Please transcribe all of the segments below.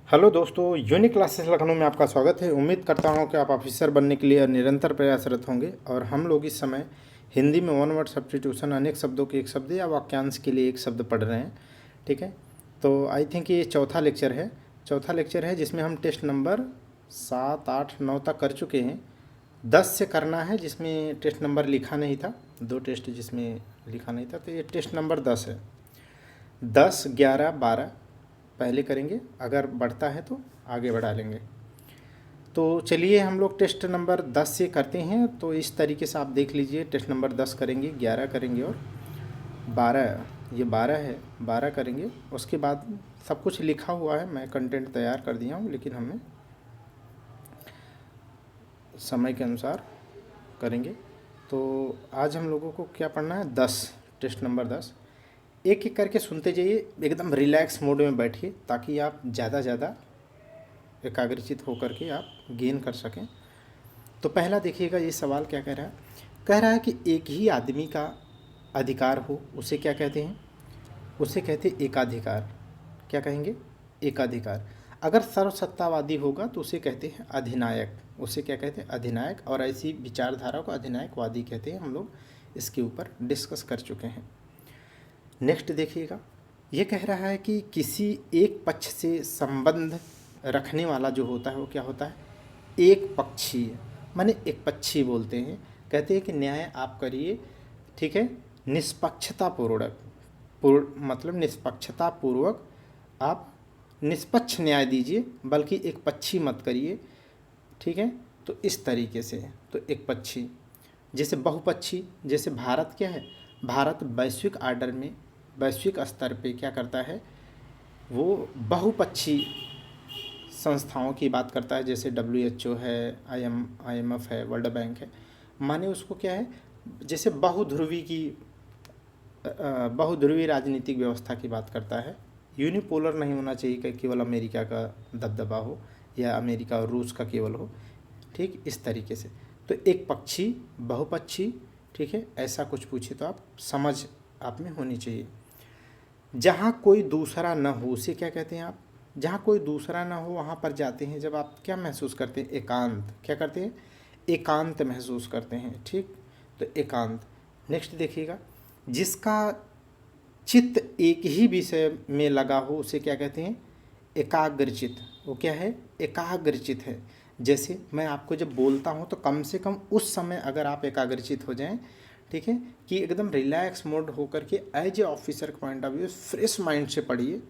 Hello दोस्तों, unique classes Lucknow में आपका स्वागत है। उम्मीद करता हूं कि आप ऑफिसर बनने के लिए निरंतर प्रयासरत होंगे। और हम लोग इस समय हिंदी में वन वर्ड सब्स्टिट्यूशन अनेक शब्दों के एक शब्द या वाक्यांश के लिए एक शब्द पढ़ रहे हैं। ठीक है, तो आई थिंक ये चौथा लेक्चर है जिसमें हम टेस्ट नंबर 7, 8, 9 तक कर चुके हैं। 10 से करना है जिसमें टेस्ट नंबर लिखा नहीं था, 2 टेस्ट जिसमें लिखा नहीं था, तो ये टेस्ट नंबर 10 है। 10, 11, 12 पहले करेंगे, अगर बढ़ता है तो आगे बढ़ा लेंगे। तो चलिए हम लोग टेस्ट नंबर 10 से करते हैं। तो इस तरीके से आप देख लीजिए, टेस्ट नंबर 10 करेंगे, 11 करेंगे और 12, ये 12 है, 12 करेंगे। उसके बाद सब कुछ लिखा हुआ है, मैं कंटेंट तैयार कर दिया हूँ, लेकिन हमें समय के अनुसार करेंगे। तो आज हम लोगों को क्या पढ़ना है, 10, टेस्ट नंबर 10। एक एक करके सुनते जाइए, एकदम रिलैक्स मोड में बैठिए ताकि आप ज़्यादा एकाग्रचित होकर के आप गेन कर सकें। तो पहला देखिएगा, ये सवाल क्या कह रहा है कि एक ही आदमी का अधिकार हो उसे क्या कहते हैं? उसे कहते हैं एकाधिकार। क्या कहेंगे? एकाधिकार। अगर सर्वसत्तावादी होगा तो उसे कहते हैं अधिनायक। उसे क्या कहते हैं? अधिनायक। और ऐसी विचारधारा को अधिनायकवादी कहते हैं। हम लोग इसके ऊपर डिस्कस कर चुके हैं। नेक्स्ट देखिएगा, ये कह रहा है कि किसी एक पक्ष से संबंध रखने वाला जो होता है वो क्या होता है? एक पक्षीय, माने एक पक्षी बोलते हैं। कहते हैं कि न्याय आप करिए, ठीक है, निष्पक्षतापूर्वक, मतलब निष्पक्षतापूर्वक आप निष्पक्ष न्याय दीजिए, बल्कि एक पक्षी मत करिए। ठीक है, तो इस तरीके से। तो एक पक्षी, जैसे बहुपक्षी, जैसे भारत क्या है, भारत वैश्विक आर्डर में, वैश्विक स्तर पे क्या करता है, वो बहुपक्षी संस्थाओं की बात करता है। जैसे WHO है, IMF है, वर्ल्ड बैंक है। माने उसको क्या है, जैसे बहुध्रुवी राजनीतिक व्यवस्था की बात करता है। यूनिपोलर नहीं होना चाहिए कि केवल अमेरिका का दबदबा हो या अमेरिका और रूस का केवल हो। ठीक, इस तरीके से। तो एक पक्षी, बहुपक्षी, ठीक है, ऐसा कुछ पूछे तो आप समझ आप में होनी चाहिए। जहाँ कोई दूसरा न हो उसे क्या कहते हैं आप? जहाँ कोई दूसरा ना हो वहाँ पर जाते हैं जब आप क्या महसूस करते हैं? एकांत। क्या करते हैं? एकांत महसूस करते हैं। ठीक, तो एकांत। नेक्स्ट देखिएगा, जिसका चित्त एक ही विषय में लगा हो उसे क्या कहते हैं? एकाग्रचित। वो क्या है? एकाग्रचित है। जैसे मैं आपको जब बोलता हूँ तो कम से कम उस समय अगर आप एकाग्रचित हो जाएं, ठीक है, कि एकदम रिलैक्स मोड होकर के एज ए ऑफिसर का point of view fresh mind से पढ़िए।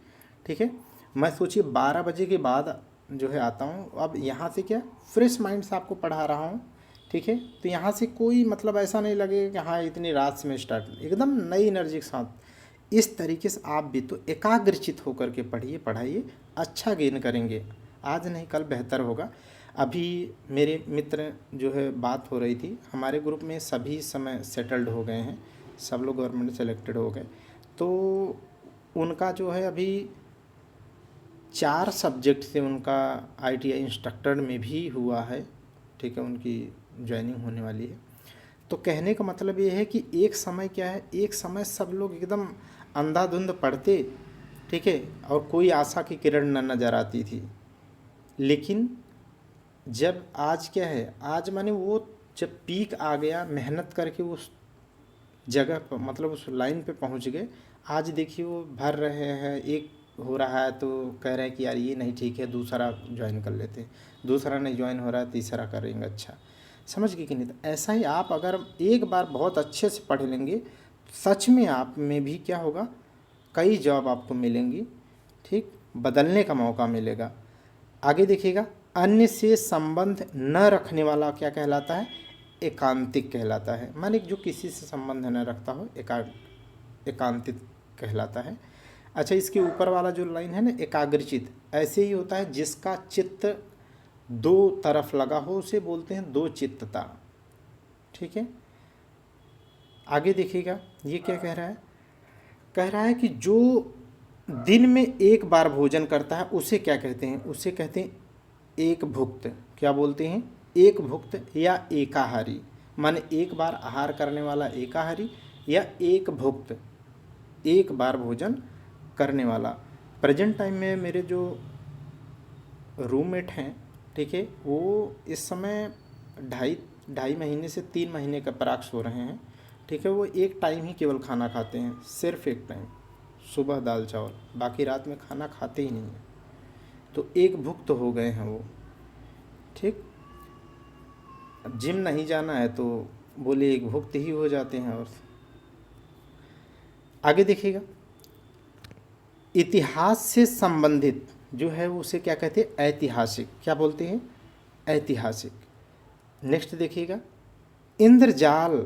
ठीक है, मैं सोचिए 12 बजे के बाद जो है आता हूँ, अब यहाँ से क्या फ्रेश माइंड से आपको पढ़ा रहा हूँ। ठीक है, तो यहाँ से कोई मतलब ऐसा नहीं लगेगा कि हाँ इतनी रात से मैं स्टार्ट, एकदम नई एनर्जी के साथ। इस तरीके से आप भी तो एकाग्रचित होकर के पढ़िए, पढ़ाइए, अच्छा गेन करेंगे। आज नहीं कल बेहतर होगा। अभी मेरे मित्र जो है बात हो रही थी, हमारे ग्रुप में सभी समय सेटल्ड हो गए हैं, सब लोग गवर्नमेंट सेलेक्टेड हो गए। तो उनका जो है अभी 4 सब्जेक्ट से उनका ITI इंस्ट्रक्टर में भी हुआ है। ठीक है, उनकी ज्वाइनिंग होने वाली है। तो कहने का मतलब ये है कि एक समय क्या है, एक समय सब लोग एकदम अंधाधुंध पढ़ते, ठीक है, और कोई आशा की किरण न नज़र आती थी। लेकिन जब आज क्या है, आज माने वो जब पीक आ गया, मेहनत करके उस जगह पर, मतलब उस लाइन पे पहुंच गए। आज देखिए वो भर रहे हैं, एक हो रहा है तो कह रहे हैं कि यार ये नहीं ठीक है, दूसरा ज्वाइन कर लेते हैं, दूसरा नहीं ज्वाइन हो रहा है, तीसरा करेंगे। अच्छा, समझ गए कि नहीं? तो ऐसा ही आप अगर एक बार बहुत अच्छे से पढ़ लेंगे, सच में आप में भी क्या होगा, कई जॉब आपको मिलेंगी। ठीक, बदलने का मौका मिलेगा। आगे देखिएगा, अन्य से संबंध न रखने वाला क्या कहलाता है? एकांतिक कहलाता है। माने जो किसी से संबंध न रखता हो एकांतिक कहलाता है। अच्छा, इसके ऊपर वाला जो लाइन है ना, एकाग्रचित, ऐसे ही होता है जिसका चित्त दो तरफ लगा हो उसे बोलते हैं दो चित्तता। ठीक है, आगे देखिएगा, ये क्या कह रहा है? कह रहा है कि जो दिन में एक बार भोजन करता है उसे क्या कहते हैं? उसे कहते हैं एक भुक्त। क्या बोलते हैं? एक भुक्त या एकाहारी। माने एक बार आहार करने वाला एकाहारी, या एक भुक्त, एक बार भोजन करने वाला। प्रेजेंट टाइम में मेरे जो रूममेट हैं, ठीक है, वो इस समय ढाई ढाई महीने से 3 महीने का पराग सो रहे हैं, ठीक है। वो एक टाइम ही केवल खाना खाते हैं, सिर्फ एक टाइम, सुबह दाल चावल, बाकी रात में खाना खाते ही नहीं हैं। तो एक भुक्त हो गए हैं वो, ठीक। जिम नहीं जाना है तो बोले एक भुक्त ही हो जाते हैं। और आगे देखिएगा, इतिहास से संबंधित जो है उसे क्या कहते हैं, ऐतिहासिक, क्या बोलते हैं, ऐतिहासिक। नेक्स्ट देखिएगा, इंद्रजाल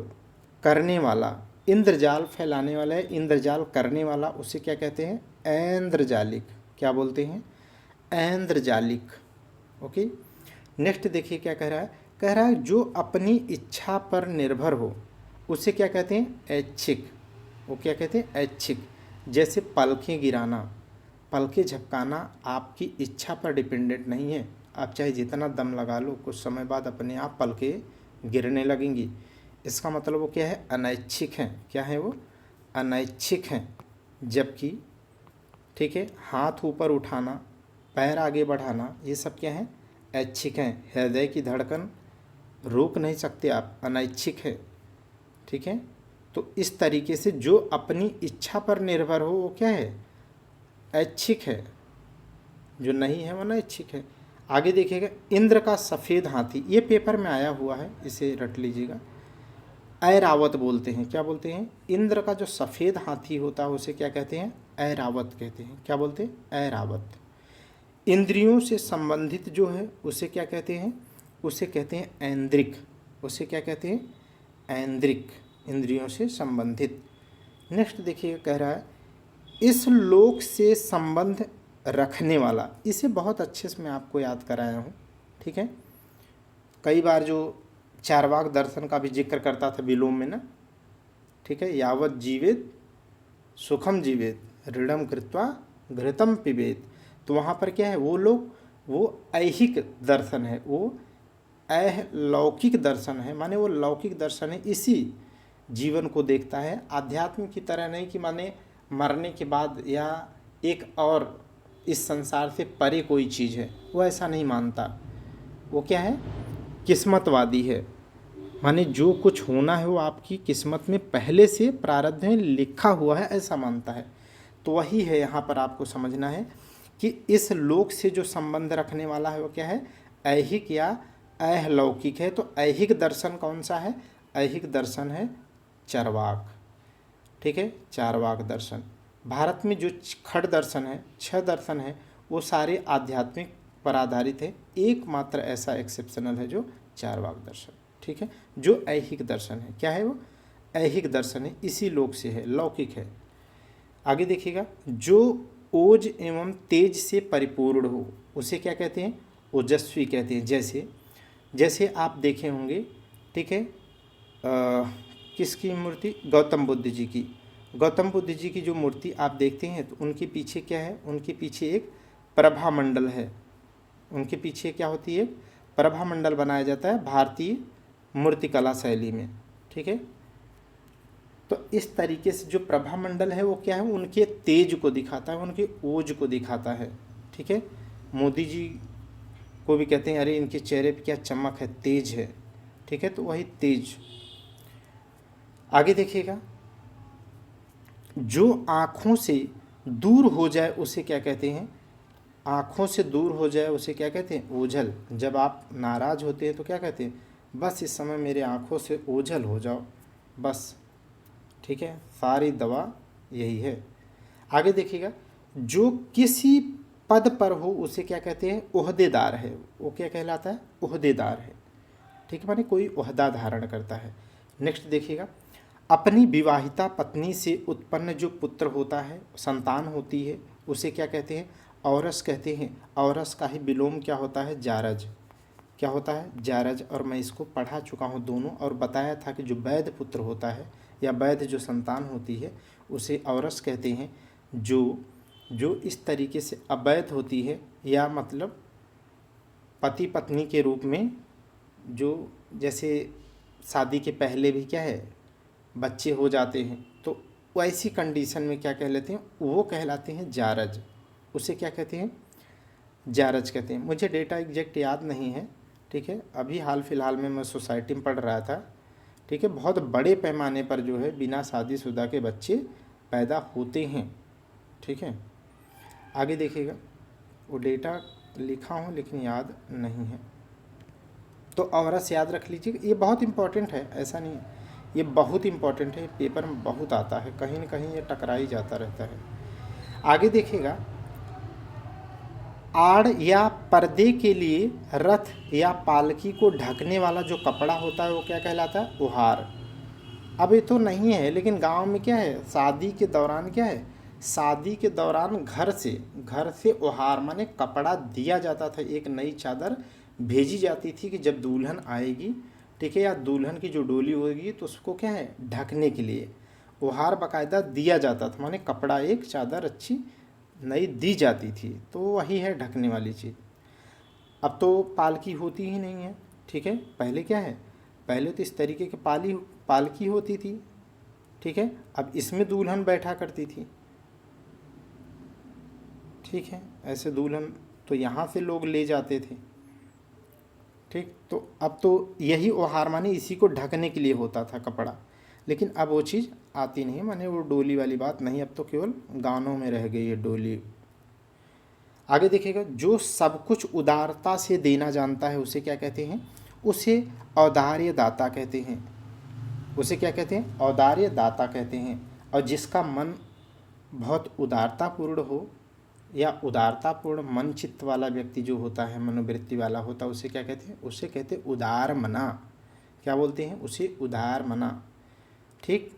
करने वाला, इंद्रजाल फैलाने वाला है, इंद्रजाल करने वाला उसे क्या कहते हैं, ऐन्द्रजालिक, क्या बोलते हैं, ऐन्द्रजालिक। ओके। नेक्स्ट देखिए क्या कह रहा है, कह रहा है जो अपनी इच्छा पर निर्भर हो उसे क्या कहते हैं, ऐच्छिक। वो क्या कहते हैं, ऐच्छिक। जैसे पलकें गिराना, पलकें झपकाना आपकी इच्छा पर डिपेंडेंट नहीं है, आप चाहे जितना दम लगा लो, कुछ समय बाद अपने आप पलकें गिरने लगेंगी। इसका मतलब वो क्या है, अनैच्छिक हैं। क्या है वो, अनैच्छिक हैं। जबकि ठीक है, हाथ ऊपर उठाना, पैर आगे बढ़ाना, ये सब क्या है, ऐच्छिक हैं। हृदय की धड़कन रोक नहीं सकते आप, अनैच्छिक है, ठीक है। तो इस तरीके से जो अपनी इच्छा पर निर्भर हो वो क्या है, ऐच्छिक है, जो नहीं है वो अनैच्छिक है। आगे देखिएगा, इंद्र का सफ़ेद हाथी, ये पेपर में आया हुआ है, इसे रट लीजिएगा। ऐरावत बोलते हैं, क्या बोलते हैं, इंद्र का जो सफ़ेद हाथी होता है उसे क्या कहते हैं, ऐरावत कहते हैं। क्या बोलते हैं, ऐरावत। इंद्रियों से संबंधित जो है उसे क्या कहते हैं, उसे कहते हैं ऐन्द्रिक। उसे क्या कहते हैं, ऐन्द्रिक, इंद्रियों से संबंधित। नेक्स्ट देखिए, कह रहा है इस लोक से संबंध रखने वाला, इसे बहुत अच्छे से मैं आपको याद कराया हूँ, ठीक है। कई बार जो चारवाक दर्शन का भी जिक्र करता था विलोम में ना, ठीक है, यावत जीवेत सुखम जीवेत ऋणम कृत्वा घृतम पिबेत। तो वहाँ पर क्या है, वो लोग, वो ऐहिक दर्शन है, वो लौकिक दर्शन है, माने वो लौकिक दर्शन है, इसी जीवन को देखता है। आध्यात्म की तरह नहीं कि माने मरने के बाद या एक और इस संसार से परे कोई चीज़ है, वो ऐसा नहीं मानता। वो क्या है, किस्मतवादी है, माने जो कुछ होना है वो आपकी किस्मत में पहले से प्रारब्ध में लिखा हुआ है, ऐसा मानता है। तो वही है, यहाँ पर आपको समझना है कि इस लोक से जो संबंध रखने वाला है वो क्या है, ऐहिक या अलौकिक है। तो ऐहिक दर्शन कौन सा है, ऐहिक दर्शन है चारवाक, ठीक है, चारवाक दर्शन। भारत में जो खड़ दर्शन है, 6 दर्शन है, वो सारे आध्यात्मिक पर आधारित है। एकमात्र ऐसा एक्सेप्शनल है जो चारवाक दर्शन, ठीक है, जो ऐहिक दर्शन है। क्या है वो, ऐहिक दर्शन है, इसी लोक से है, लौकिक है। आगे देखिएगा, जो ओज एवं तेज से परिपूर्ण हो उसे क्या कहते हैं, ओजस्वी कहते हैं। जैसे जैसे आप देखे होंगे, ठीक है, किसकी मूर्ति, गौतम बुद्ध जी की। गौतम बुद्ध जी की जो मूर्ति आप देखते हैं तो उनके पीछे क्या है, उनके पीछे एक प्रभा मंडल है। उनके पीछे क्या होती है, प्रभा मंडल बनाया जाता है भारतीय मूर्तिकला शैली में, ठीक है। तो इस तरीके से जो प्रभा मंडल है वो क्या है, उनके तेज को दिखाता है, उनके ओज को दिखाता है, ठीक है। मोदी जी को भी कहते हैं अरे इनके चेहरे पे क्या चमक है, तेज है, ठीक है, तो वही तेज। आगे देखिएगा, जो आँखों से दूर हो जाए उसे क्या कहते हैं, आँखों से दूर हो जाए उसे क्या कहते हैं, ओझल। जब आप नाराज़ होते हैं तो क्या कहते हैं, बस इस समय मेरे आँखों से ओझल हो जाओ, बस, ठीक है, सारी दवा यही है। आगे देखिएगा, जो किसी पद पर हो उसे क्या कहते हैं, ओहदेदार है। वो क्या कहलाता है, ओहदेदार है, ठीक है, माने कोई ओहदा धारण करता है। नेक्स्ट देखिएगा, अपनी विवाहिता पत्नी से उत्पन्न जो पुत्र होता है, संतान होती है, उसे क्या कहते हैं, औरस कहते हैं। औरस का ही विलोम क्या होता है, जारज। क्या होता है, जारज। और मैं इसको पढ़ा चुका हूँ दोनों, और बताया था कि जो वैध पुत्र होता है या वैध जो संतान होती है उसे औरस कहते हैं। जो इस तरीके से अवैध होती है, या मतलब पति पत्नी के रूप में, जो जैसे शादी के पहले भी क्या है बच्चे हो जाते हैं, तो वैसी कंडीशन में क्या कह लेते हैं, वो कहलाते हैं जारज। उसे क्या कहते हैं, जारज कहते हैं। मुझे डेटा एग्जैक्ट याद नहीं है, ठीक है। अभी हाल फिलहाल में मैं सोसाइटी में पढ़ रहा था, ठीक है। बहुत बड़े पैमाने पर जो है बिना शादीशुदा के बच्चे पैदा होते हैं, ठीक है। आगे देखिएगा, वो डेटा लिखा हूँ लेकिन याद नहीं है, तो औरस याद रख लीजिए। ये बहुत इम्पोर्टेंट है, ऐसा नहीं है, ये बहुत इम्पोर्टेंट है, पेपर में बहुत आता है, कहीं न कहीं ये टकरा ही जाता रहता है। आगे देखिएगा, आड़ या पर्दे के लिए रथ या पालकी को ढकने वाला जो कपड़ा होता है वो क्या कहलाता है? उहार। अब ये तो नहीं है, लेकिन गांव में क्या है, शादी के दौरान क्या है, शादी के दौरान घर से उहार माने कपड़ा दिया जाता था, एक नई चादर भेजी जाती थी कि जब दुल्हन आएगी, ठीक है, या दुल्हन की जो डोली होगी तो उसको क्या है, ढकने के लिए उहार बाकायदा दिया जाता था, माने कपड़ा, एक चादर अच्छी नई दी जाती थी, तो वही है ढकने वाली चीज़। अब तो पालकी होती ही नहीं है, ठीक है। पहले क्या है, पहले तो इस तरीके की पालकी होती थी, ठीक है। अब इसमें दुल्हन बैठा करती थी, ठीक है, ऐसे दुल्हन तो यहाँ से लोग ले जाते थे, ठीक। तो अब तो यही ओहार माने इसी को ढकने के लिए होता था कपड़ा, लेकिन अब वो चीज़ आती नहीं, माने वो डोली वाली बात नहीं, अब तो केवल गानों में रह गई है डोली। आगे देखिएगा, जो सब कुछ उदारता से देना जानता है उसे क्या कहते हैं? उसे औदार्य दाता कहते हैं। उसे क्या कहते हैं? औदार्य दाता कहते हैं। और जिसका मन बहुत उदारतापूर्ण हो या उदारतापूर्ण मन चित्त वाला व्यक्ति जो होता है, मनोवृत्ति वाला होता है, उसे क्या कहते हैं? उसे कहते हैं उदार मना। क्या बोलते हैं? उसे उदार मना, ठीक।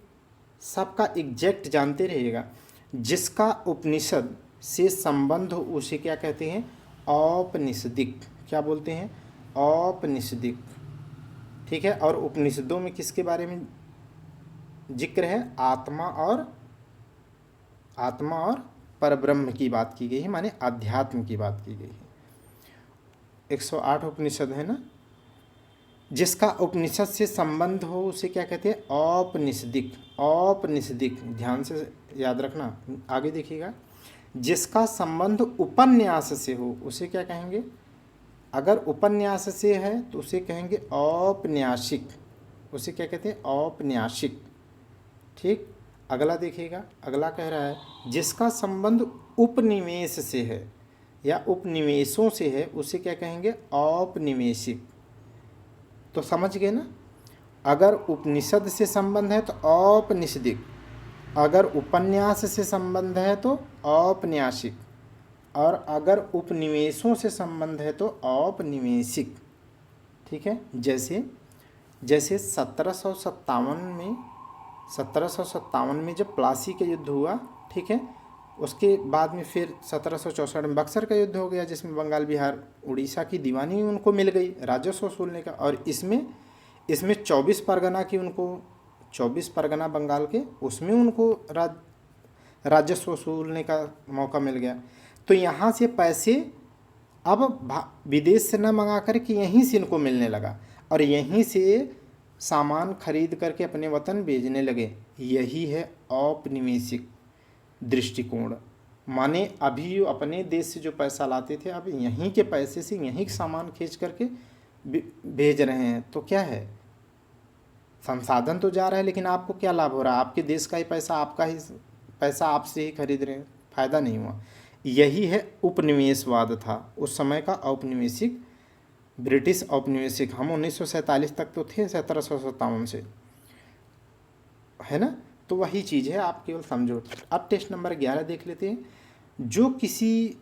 सबका एग्जैक्ट जानते रहिएगा। जिसका उपनिषद से संबंध हो उसे क्या कहते हैं? औपनिषदिक। क्या बोलते हैं? औपनिषदिक, ठीक है। और उपनिषदों में किसके बारे में जिक्र है? आत्मा और परब्रह्म की बात की गई है, माने अध्यात्म की बात की गई है। 108 उपनिषद है ना। जिसका उपनिषद से संबंध हो उसे क्या कहते हैं? औपनिषदिक। औपनिषदिक, ध्यान से याद रखना। आगे देखिएगा, जिसका संबंध उपन्यास से हो उसे क्या कहेंगे? अगर उपन्यास से है तो उसे कहेंगे औपन्यासिक। उसे क्या कहते हैं? औपन्यासिक, ठीक। अगला देखिएगा, अगला कह रहा है जिसका संबंध उपनिवेश से है या उपनिवेशों से है उसे क्या कहेंगे? औपनिवेशिक। तो समझ गए ना। अगर उपनिषद से संबंध है तो औपनिषदिक, अगर उपन्यास से संबंध है तो औपन्यासिक, और अगर उपनिवेशों से संबंध है तो औपनिवेशिक, ठीक है। जैसे 1757 में जब प्लासी का युद्ध हुआ, ठीक है, उसके बाद में फिर 1764 में बक्सर का युद्ध हो गया, जिसमें बंगाल, बिहार, उड़ीसा की दीवानी उनको मिल गई राजस्व वसूलने का। और इसमें 24 परगना की उनको, 24 परगना बंगाल के, उसमें उनको राजस्व वसूलने का मौका मिल गया। तो यहाँ से पैसे अब विदेश से न मंगा कर के यहीं से इनको मिलने लगा, और यहीं से सामान खरीद करके अपने वतन भेजने लगे। यही है औपनिवेशिक दृष्टिकोण। माने अभी अपने देश से जो पैसा लाते थे, अब यहीं के पैसे से यहीं सामान खींच करके भेज रहे हैं। तो क्या है, संसाधन तो जा रहा है, लेकिन आपको क्या लाभ हो रहा है? आपके देश का ही पैसा, आपका ही पैसा आपसे ही खरीद रहे हैं, फायदा नहीं हुआ। यही है उपनिवेशवाद था उस समय का, औपनिवेशिक, ब्रिटिश औपनिवेशिक। हम 1947 तक तो थे, 1757 से, है ना। तो वही चीज़ है, आप केवल समझो। अब टेस्ट नंबर 11 देख लेते हैं। जो किसी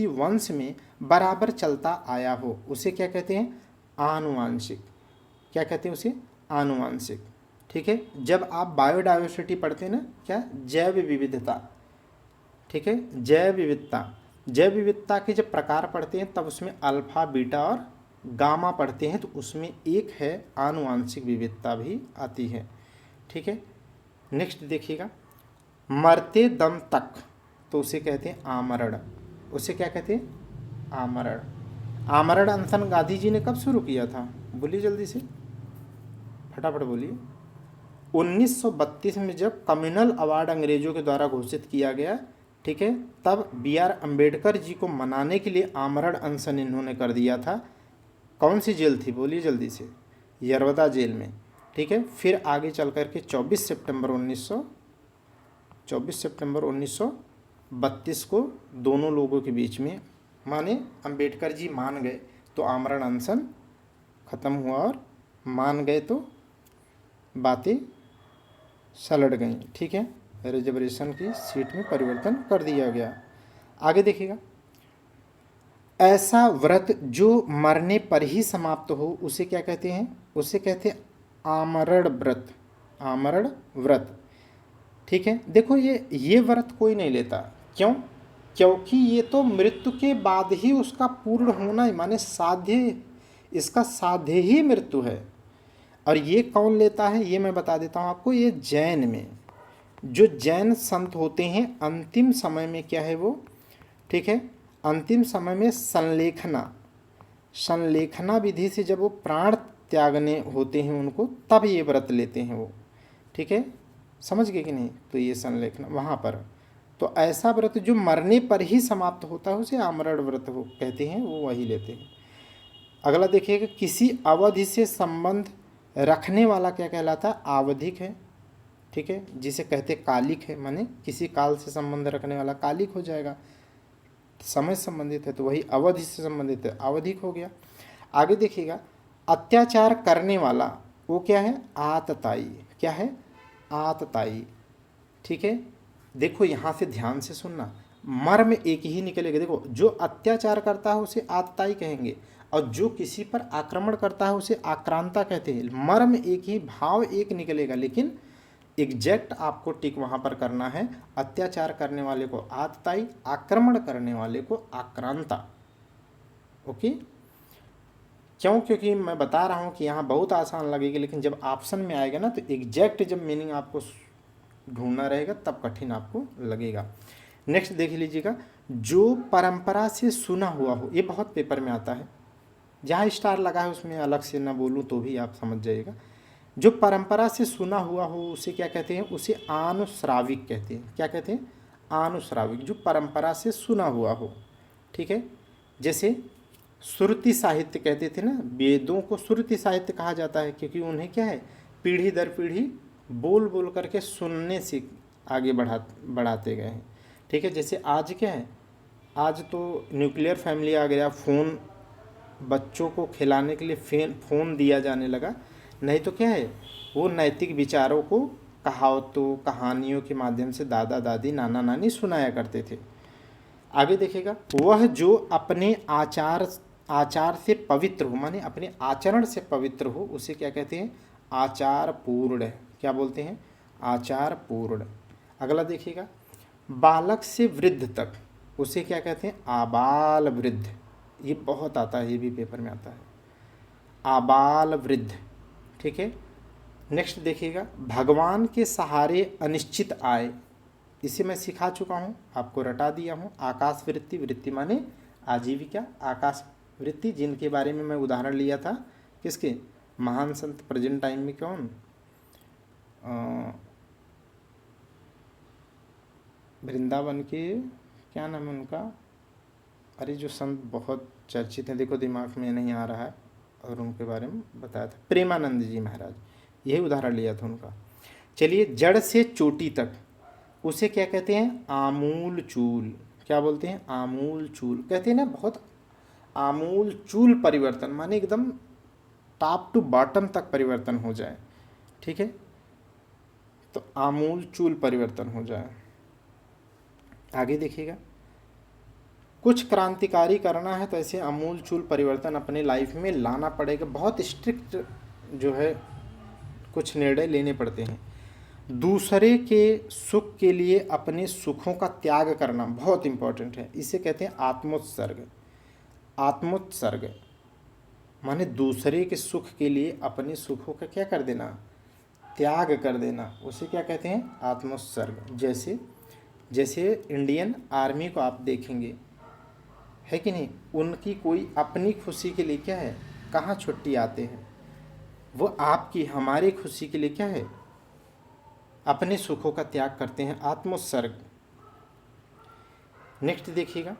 वंश में बराबर चलता आया हो उसे क्या कहते हैं? आनुवांशिक। क्या कहते हैं उसे? आनुवांशिक, ठीक है। जब आप बायोडाइवर्सिटी पढ़ते हैं ना, क्या? जैव विविधता, ठीक है, जैव विविधता के जब प्रकार पढ़ते हैं तब उसमें अल्फा, बीटा और गामा पढ़ते हैं, तो उसमें एक है आनुवांशिक विविधता भी आती है, ठीक है। नेक्स्ट देखिएगा, मरते दम तक, तो उसे कहते हैं आमरण। उसे क्या कहते हैं? आमरण। आमरण अनशन गांधी जी ने कब शुरू किया था? बोलिए जल्दी से, फटाफट बोलिए। 1932 में जब कम्युनल अवार्ड अंग्रेजों के द्वारा घोषित किया गया, ठीक है। तब B.R. अम्बेडकर जी को मनाने के लिए आमरण अनशन इन्होंने कर दिया था। कौन सी जेल थी, बोलिए जल्दी से, यरवदा जेल में, ठीक है। फिर आगे चल कर के 24 सितंबर 1932 को दोनों लोगों के बीच में, माने अंबेडकर जी मान गए तो आमरण अनशन ख़त्म हुआ और मान गए तो बातें सलट गई, ठीक है। रिजर्वेशन की सीट में परिवर्तन कर दिया गया। आगे देखिएगा, ऐसा व्रत जो मरने पर ही समाप्त हो उसे क्या कहते हैं, उसे कहते हैं आमरण व्रत, आमरण व्रत, ठीक है। देखो ये व्रत कोई नहीं लेता, क्यों, क्योंकि ये तो मृत्यु के बाद ही उसका पूर्ण होना ही, माने साध्य, इसका साध्य ही मृत्यु है। और ये कौन लेता है, ये मैं बता देता हूँ आपको। ये जैन में, जो जैन संत होते हैं अंतिम समय में क्या है वो, ठीक है, अंतिम समय में संलेखना विधि से जब वो प्राण त्यागने होते हैं उनको, तब ये व्रत लेते हैं वो, ठीक है, समझ गए कि नहीं। तो ये संलेखना वहाँ पर, तो ऐसा व्रत जो मरने पर ही समाप्त होता है उसे आमरण व्रत वो कहते हैं, वो वही लेते हैं। अगला देखिएगा, किसी अवधि से संबंध रखने वाला क्या कहलाता है, आवधिक है, ठीक है, जिसे कहते कालिक है, माने किसी काल से संबंध रखने वाला कालिक हो जाएगा। समय संबंधित है तो वही अवधि से संबंधित है, आवधिक हो गया। आगे देखिएगा, अत्याचार करने वाला वो क्या है, आतताई, क्या है, आतताई, ठीक है। देखो यहाँ से ध्यान से सुनना, मर्म एक ही निकलेगा। देखो, जो अत्याचार करता है उसे आतताई कहेंगे, और जो किसी पर आक्रमण करता है उसे आक्रांता कहते हैं। मर्म एक ही, भाव एक निकलेगा, लेकिन एग्जैक्ट आपको टिक वहाँ पर करना है। अत्याचार करने वाले को आतताई, आक्रमण करने वाले को आक्रांता, ओके। क्यों, क्योंकि मैं बता रहा हूँ कि यहाँ बहुत आसान लगेगी, लेकिन जब ऑप्शन में आएगा ना तो एग्जैक्ट जब मीनिंग आपको ढूंढना रहेगा तब कठिन आपको लगेगा। नेक्स्ट देख लीजिएगा, जो परंपरा से सुना हुआ हो, ये बहुत पेपर में आता है, जहाँ स्टार लगा है उसमें अलग से ना बोलूँ तो भी आप समझ जाइएगा। जो परंपरा से सुना हुआ हो उसे क्या कहते हैं, उसे आनुश्राविक कहते हैं। क्या कहते हैं, आनुश्राविक, जो परंपरा से सुना हुआ हो, ठीक है। जैसे श्रुति साहित्य कहते थे ना, वेदों को श्रुति साहित्य कहा जाता है, क्योंकि उन्हें क्या है, पीढ़ी दर पीढ़ी बोल बोल करके सुनने से आगे बढ़ाते गए हैं, ठीक है। जैसे आज क्या है, आज तो न्यूक्लियर फैमिली आ गया, फ़ोन बच्चों को खिलाने के लिए फ़ोन दिया जाने लगा, नहीं तो क्या है, वो नैतिक विचारों को कहावतों कहानियों के माध्यम से दादा दादी नाना नानी सुनाया करते थे। आगे देखिएगा, वह जो अपने आचार से पवित्र हो, माने अपने आचरण से पवित्र हो, उसे क्या कहते हैं, आचार पूर्ण, क्या बोलते हैं, आचार पूर्ण। अगला देखिएगा, बालक से वृद्ध तक, उसे क्या कहते हैं, आबाल वृद्ध। ये बहुत आता है, ये भी पेपर में आता है, आबाल वृद्ध, ठीक है। नेक्स्ट देखिएगा, भगवान के सहारे अनिश्चित आय, इसे मैं सिखा चुका हूँ, आपको रटा दिया हूँ। आकाश वृत्ति, वृत्ति माने आजीविका, आकाश वृत्ति, जिनके बारे में मैं उदाहरण लिया था, किसके, महान संत प्रेजेंट टाइम में कौन, वृंदावन के, क्या नाम है उनका, अरे जो संत बहुत चर्चित हैं, देखो दिमाग में नहीं आ रहा है, और उनके बारे में बताया था, प्रेमानंद जी महाराज, यही उदाहरण लिया था उनका। चलिए, जड़ से चोटी तक, उसे क्या कहते हैं, आमूल चूल, क्या बोलते हैं, आमूल चूल कहते हैं ना, बहुत आमूल चूल परिवर्तन, माने एकदम टॉप टू बॉटम तक परिवर्तन हो जाए, ठीक है, तो आमूल चूल परिवर्तन हो जाए। आगे देखिएगा, कुछ क्रांतिकारी करना है तो ऐसे आमूल चूल परिवर्तन अपने लाइफ में लाना पड़ेगा, बहुत स्ट्रिक्ट जो है कुछ निर्णय लेने पड़ते हैं। दूसरे के सुख के लिए अपने सुखों का त्याग करना बहुत इम्पोर्टेंट है, इसे कहते हैं आत्मोत्सर्ग। आत्मोत्सर्ग माने दूसरे के सुख के लिए अपने सुखों का क्या कर देना, त्याग कर देना, उसे क्या कहते हैं, आत्मोत्सर्ग। जैसे इंडियन आर्मी को आप देखेंगे, है कि नहीं, उनकी कोई अपनी खुशी के लिए क्या है, कहाँ छुट्टी आते हैं, वो आपकी हमारी खुशी के लिए क्या है, अपने सुखों का त्याग करते हैं, आत्मोत्सर्ग। नेक्स्ट देखिएगा,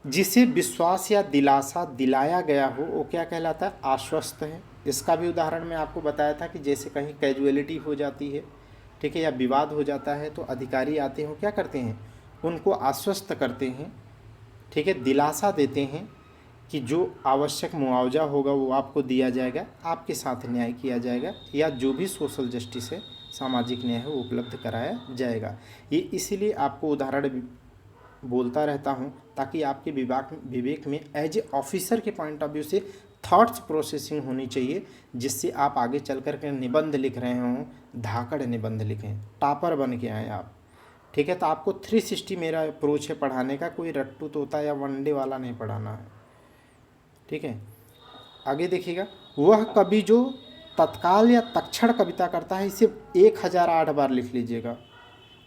जिसे विश्वास या दिलासा दिलाया गया हो वो क्या कहलाता है? आश्वस्त है। इसका भी उदाहरण मैं आपको बताया था कि जैसे कहीं कैजुअलिटी हो जाती है, ठीक है, या विवाद हो जाता है तो अधिकारी आते हैं, क्या करते हैं? उनको आश्वस्त करते हैं, ठीक है, दिलासा देते हैं कि जो आवश्यक मुआवजा होगा वो आपको दिया जाएगा, आपके साथ न्याय किया जाएगा, या जो भी सोशल जस्टिस है, सामाजिक न्याय है, वो उपलब्ध कराया जाएगा। ये इसीलिए आपको उदाहरण बोलता रहता हूँ ताकि आपके विवेक में एज ए ऑफिसर के पॉइंट ऑफ व्यू से थॉट्स प्रोसेसिंग होनी चाहिए, जिससे आप आगे चल कर के निबंध लिख रहे हों, धाकड़ निबंध लिखें, टॉपर बन के आए आप, ठीक है। तो आपको 360 मेरा अप्रोच है पढ़ाने का, कोई रट्टू तोता या वनडे वाला नहीं पढ़ाना है, ठीक है। आगे देखिएगा, वह कवि जो तत्काल या तत्क्षण कविता करता है, इसे 1008 बार लिख लीजिएगा,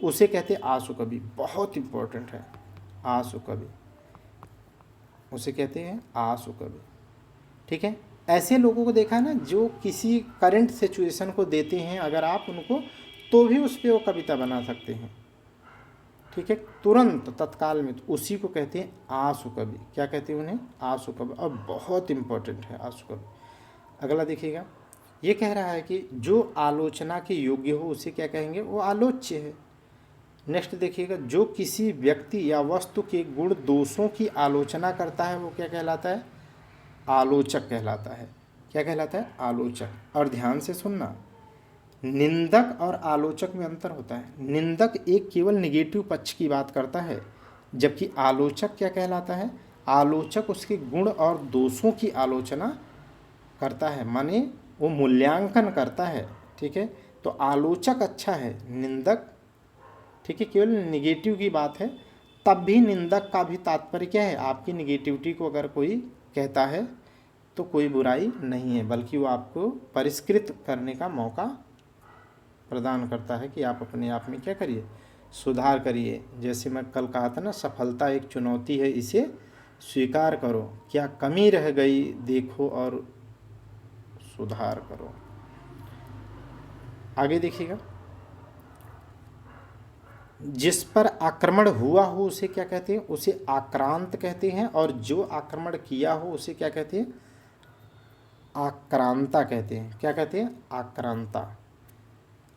उसे कहते हैं आंसू कवि। बहुत इंपॉर्टेंट है आंसू कवि, उसे कहते हैं आंसू कवि, ठीक है। ऐसे लोगों को देखा है ना जो किसी करंट सिचुएशन को देते हैं अगर आप उनको, तो भी उस पर वो कविता बना सकते हैं, ठीक है, तुरंत तत्काल में। तो उसी को कहते हैं आंसू कवि। क्या कहते हैं उन्हें? आंसू कवि। और बहुत इंपॉर्टेंट है आंसू कवि। अगला देखिएगा, ये कह रहा है कि जो आलोचना के योग्य हो उसे क्या कहेंगे? वो आलोच्य है। नेक्स्ट देखिएगा, जो किसी व्यक्ति या वस्तु के गुण दोषों की आलोचना करता है वो क्या कहलाता है? आलोचक कहलाता है। क्या कहलाता है? आलोचक। और ध्यान से सुनना, निंदक और आलोचक में अंतर होता है। निंदक एक केवल निगेटिव पक्ष की बात करता है, जबकि आलोचक क्या कहलाता है? आलोचक उसके गुण और दोषों की आलोचना करता है, माने वो मूल्यांकन करता है, ठीक है। तो आलोचक अच्छा है, निंदक, ठीक है, केवल निगेटिव की बात है। तब भी निंदक का भी तात्पर्य क्या है? आपकी निगेटिविटी को अगर कोई कहता है तो कोई बुराई नहीं है, बल्कि वो आपको परिष्कृत करने का मौका प्रदान करता है कि आप अपने आप में क्या करिए? सुधार करिए। जैसे मैं कल कहा था ना, सफलता एक चुनौती है, इसे स्वीकार करो, क्या कमी रह गई देखो और सुधार करो। आगे देखिएगा, जिस पर आक्रमण हुआ हो उसे क्या कहते हैं? उसे आक्रांत कहते हैं। और जो आक्रमण किया हो उसे क्या कहते हैं? आक्रांता कहते हैं। क्या कहते हैं? आक्रांता।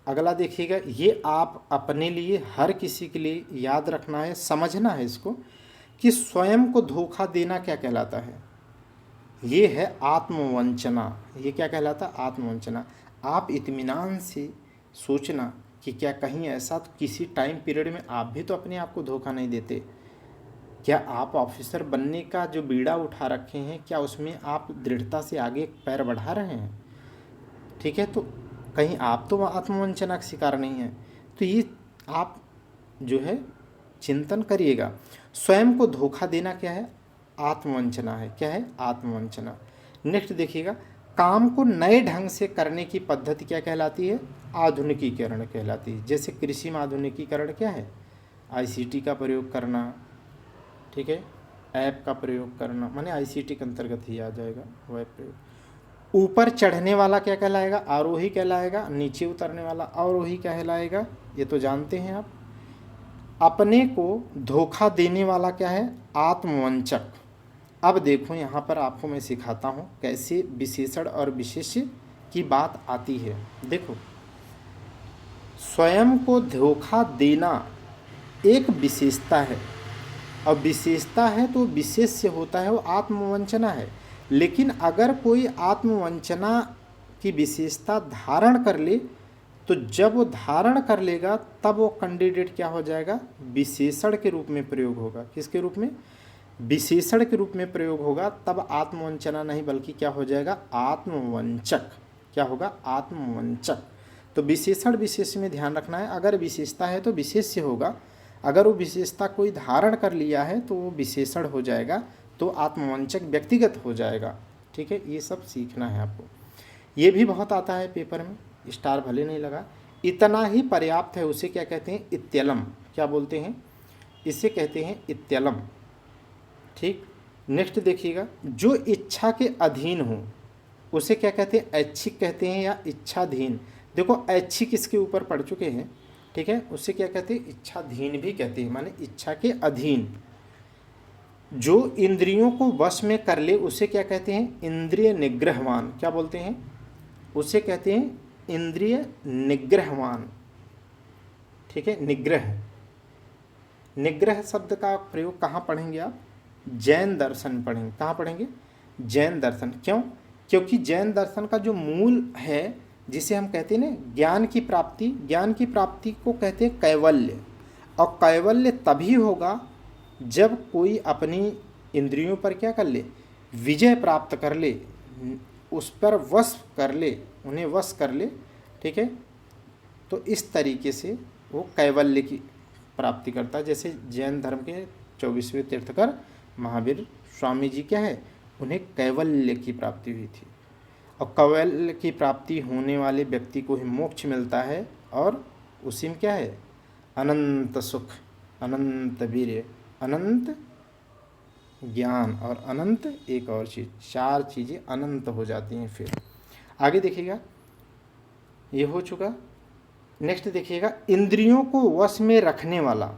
अगला देखिएगा, ये आप अपने लिए, हर किसी के लिए याद रखना है, समझना है इसको, कि स्वयं को धोखा देना क्या कहलाता है? ये है आत्मवंचना। ये क्या कहलाता है? आत्मवंचना। आप इत्मीनान से सोचना कि क्या कहीं ऐसा तो किसी टाइम पीरियड में आप भी तो अपने आप को धोखा नहीं देते? क्या आप ऑफिसर बनने का जो बीड़ा उठा रखे हैं, क्या उसमें आप दृढ़ता से आगे पैर बढ़ा रहे हैं? ठीक है, तो कहीं आप तो आत्मवंचना का शिकार नहीं है। तो ये आप जो है चिंतन करिएगा। स्वयं को धोखा देना क्या है? आत्मवंचना है। क्या है? आत्मवंचना। नेक्स्ट देखिएगा, काम को नए ढंग से करने की पद्धति क्या कहलाती है? आधुनिकीकरण कहलाती है। जैसे कृषि में आधुनिकीकरण क्या है? आईसीटी का प्रयोग करना, ठीक है, ऐप का प्रयोग करना, माने आईसीटी के अंतर्गत ही आ जाएगा वह प्रयोग। ऊपर चढ़ने वाला क्या कहलाएगा? आरोही कहलाएगा। नीचे उतरने वाला अवरोही कहलाएगा, ये तो जानते हैं आप। अपने को धोखा देने वाला क्या है? आत्मवंचक। अब देखो यहाँ पर आपको मैं सिखाता हूँ कैसे विशेषण और विशेष्य की बात आती है। देखो, स्वयं को धोखा देना एक विशेषता है, और विशेषता है तो विशेष्य होता है, वो आत्मवंचना है। लेकिन अगर कोई आत्मवंचना की विशेषता धारण कर ले, तो जब वो धारण कर लेगा तब वो कैंडिडेट क्या हो जाएगा? विशेषण के रूप में प्रयोग होगा। किसके रूप में? विशेषण के रूप में प्रयोग होगा। तब आत्मवंचना नहीं बल्कि क्या हो जाएगा? आत्मवंचक। क्या होगा? आत्मवंचक। तो विशेषण विशेष में ध्यान रखना है। अगर विशेषता है तो विशेष्य होगा, अगर वो विशेषता कोई धारण कर लिया है तो वो विशेषण हो जाएगा, तो आत्मवंचक व्यक्तिगत हो जाएगा। ठीक है, ये सब सीखना है आपको। ये भी बहुत आता है पेपर में, स्टार भले नहीं लगा, इतना ही पर्याप्त है। उसे क्या कहते हैं? इत्यलम। क्या बोलते हैं? इसे कहते हैं इत्यलम। ठीक, नेक्स्ट देखिएगा, जो इच्छा के अधीन हो उसे क्या कहते हैं? ऐच्छिक कहते हैं या इच्छाधीन। देखो, ऐच्छिक किसके ऊपर पढ़ चुके हैं? ठीक है, उससे क्या कहते हैं, इच्छाधीन भी कहते हैं, माने इच्छा के अधीन। जो इंद्रियों को वश में कर ले उसे क्या कहते हैं, इंद्रिय निग्रहवान। क्या बोलते हैं, उसे कहते हैं इंद्रिय निग्रहवान। ठीक है, निग्रह, निग्रह शब्द का प्रयोग कहाँ पढ़ेंगे आप, जैन दर्शन पढ़ेंगे। कहाँ पढ़ेंगे, जैन दर्शन। क्यों, क्योंकि जैन दर्शन का जो मूल है, जिसे हम कहते हैं ना ज्ञान की प्राप्ति, ज्ञान की प्राप्ति को कहते हैं कैवल्य। और कैवल्य तभी होगा जब कोई अपनी इंद्रियों पर क्या कर ले, विजय प्राप्त कर ले, उस पर वश कर ले, उन्हें वश कर ले। ठीक है, तो इस तरीके से वो कैवल्य की प्राप्ति करता है। जैसे जैन धर्म के 24वें तीर्थकर महावीर स्वामी जी क्या है, उन्हें कैवल्य की प्राप्ति हुई थी। और कैवल्य की प्राप्ति होने वाले व्यक्ति को ही मोक्ष मिलता है, और उसी में क्या है, अनंत सुख, अनंत वीर्य, अनंत ज्ञान और अनंत एक और चीज़, चार चीज़ें अनंत हो जाती हैं। फिर आगे देखिएगा, ये हो चुका। नेक्स्ट देखिएगा, इंद्रियों को वश में रखने वाला।